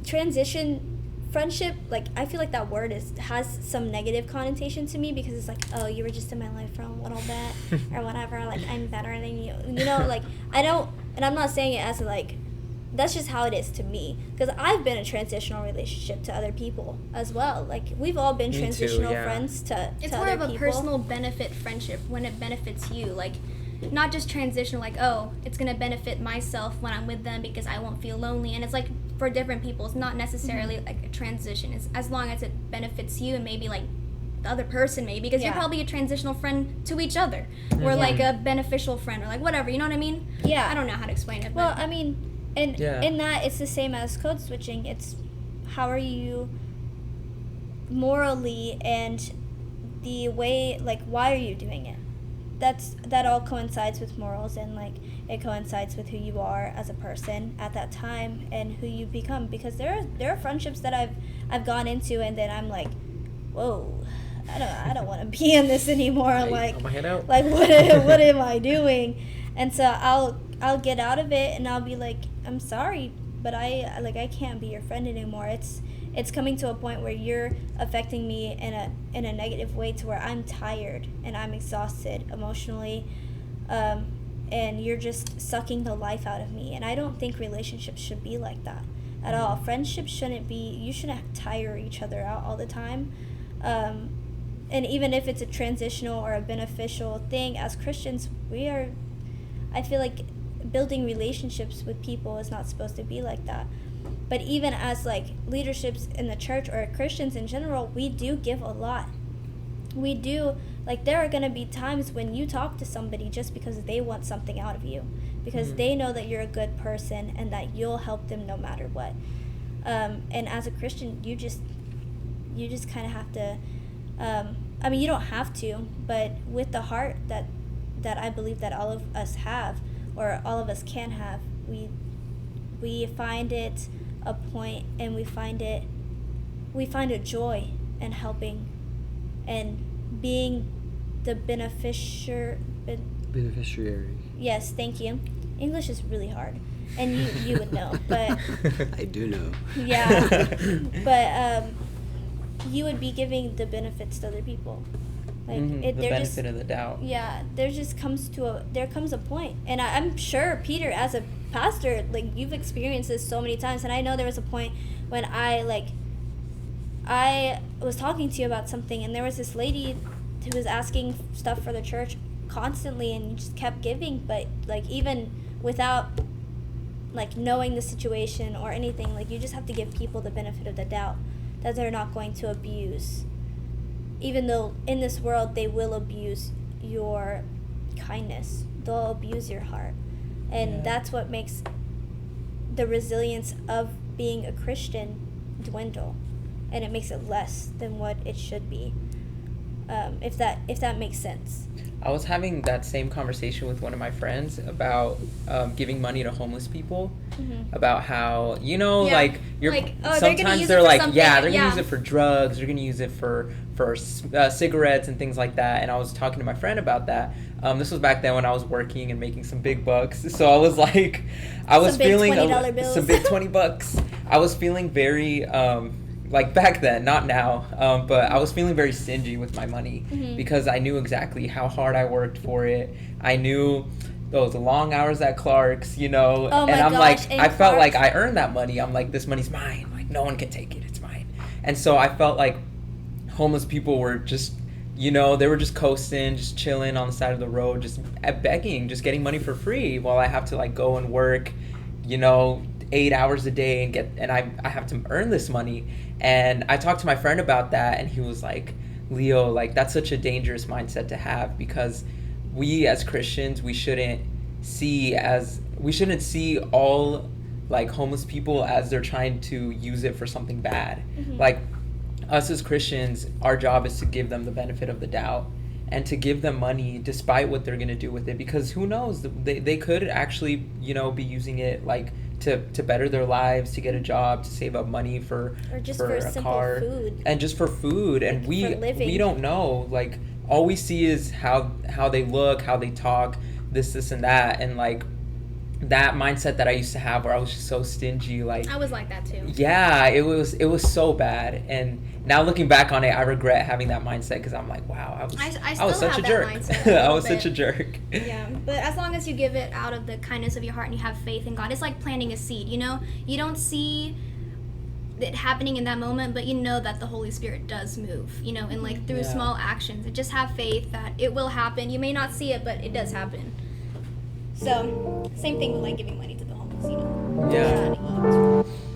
transition friendship, like, I feel like that word has some negative connotation to me, because it's like, oh, you were just in my life for a little bit or whatever, like, I'm better than you, you know, like, I don't, and I'm not saying it as like, that's just how it is to me, because I've been in a transitional relationship to other people as well. Like, we've all been transitional friends to other people. It's more of a personal benefit friendship when it benefits you, like, not just transitional, like, oh, it's going to benefit myself when I'm with them because I won't feel lonely. And it's like, for different people, it's not necessarily like a transition. It's as long as it benefits you and maybe like the other person, maybe, because you're probably a transitional friend to each other, or like a beneficial friend, or like whatever, you know what I mean? Yeah. I don't know how to explain it. Well, I mean, and in that, it's the same as code switching. It's how are you morally, and the way, like, why are you doing it? That all coincides with morals, and like it coincides with who you are as a person at that time and who you become. Because there are friendships that I've gone into, and then I'm like, whoa, I don't want to be in this anymore. Like, I'll head out. Like, what am I doing? And so I'll get out of it, and I'll be like, I'm sorry, but I can't be your friend anymore. It's coming to a point where you're affecting me in a negative way, to where I'm tired and I'm exhausted emotionally, and you're just sucking the life out of me. And I don't think relationships should be like that at all. Friendships shouldn't be. You shouldn't tire each other out all the time. And even if it's a transitional or a beneficial thing, as Christians, I feel like building relationships with people is not supposed to be like that. But even as like leaderships in the church or Christians in general, we do give a lot. We do, like, there are going to be times when you talk to somebody just because they want something out of you, because they know that you're a good person and that you'll help them no matter what. And as a Christian, you just kind of have to, I mean, you don't have to, but with the heart that I believe that all of us have, or all of us can have, we find it a point, and we find a joy in helping and being the beneficiary. Yes, thank you. English is really hard, and you would know, but I do know. Yeah, but you would be giving the benefits to other people. Like, the benefit of the doubt. Yeah, there comes a point, and I'm sure, Peter, as a pastor, like, you've experienced this so many times, and I know there was a point when I was talking to you about something, and there was this lady who was asking stuff for the church constantly, and you just kept giving, but like, even without like knowing the situation or anything, like, you just have to give people the benefit of the doubt that they're not going to abuse, even though in this world they will abuse your kindness, they'll abuse your heart. And that's what makes the resilience of being a Christian dwindle, and it makes it less than what it should be. If that makes sense. I was having that same conversation with one of my friends about giving money to homeless people. About how, you know, Yeah. like you're Like, oh, they're gonna sometimes use they're it for like, something, yeah, they're gonna yeah. use it for drugs, they're gonna use it for cigarettes and things like that. And I was talking to my friend about that. This was back then when I was working and making some big bucks. So I was like, I was Some big feeling $20 bills. some big $20. I was feeling very like back then, not now, but I was feeling very stingy with my money because I knew exactly how hard I worked for it. I knew those long hours at Clark's, you know, Oh my and I'm gosh, like, and I felt like Clark's. I earned that money. I'm like, this money's mine. Like, no one can take it. It's mine. And so I felt like homeless people were just, you know, they were just coasting, just chilling on the side of the road, just begging, just getting money for free while I have to like go and work, you know, 8 hours a day and I have to earn this money. And I talked to my friend about that, and he was like, Leo, like, that's such a dangerous mindset to have, because we as Christians, we shouldn't see all like homeless people as they're trying to use it for something bad. Like, us as Christians, our job is to give them the benefit of the doubt and to give them money despite what they're going to do with it, because who knows, they could actually, you know, be using it like to better their lives, to get a job, to save up money for Or just for a simple car food. and just for food. And Like, we for living. don't know, like, all we see is how they look, how they talk, this and that. And like that mindset that I used to have where I was just so stingy, like, I was like that too. yeah, it was so bad. And now looking back on it, I regret having that mindset, because I'm like, wow, I I was still such a have that jerk. mindset a I little was such a bit. jerk. Yeah, but as long as you give it out of the kindness of your heart and you have faith in God, it's like planting a seed, you know? You don't see it happening in that moment, but you know that the Holy Spirit does move, you know, and like through Yeah. small actions. And just have faith that it will happen. You may not see it, but it does happen. So, same thing with like giving money to the homeless, you know? Yeah. Trying to eat.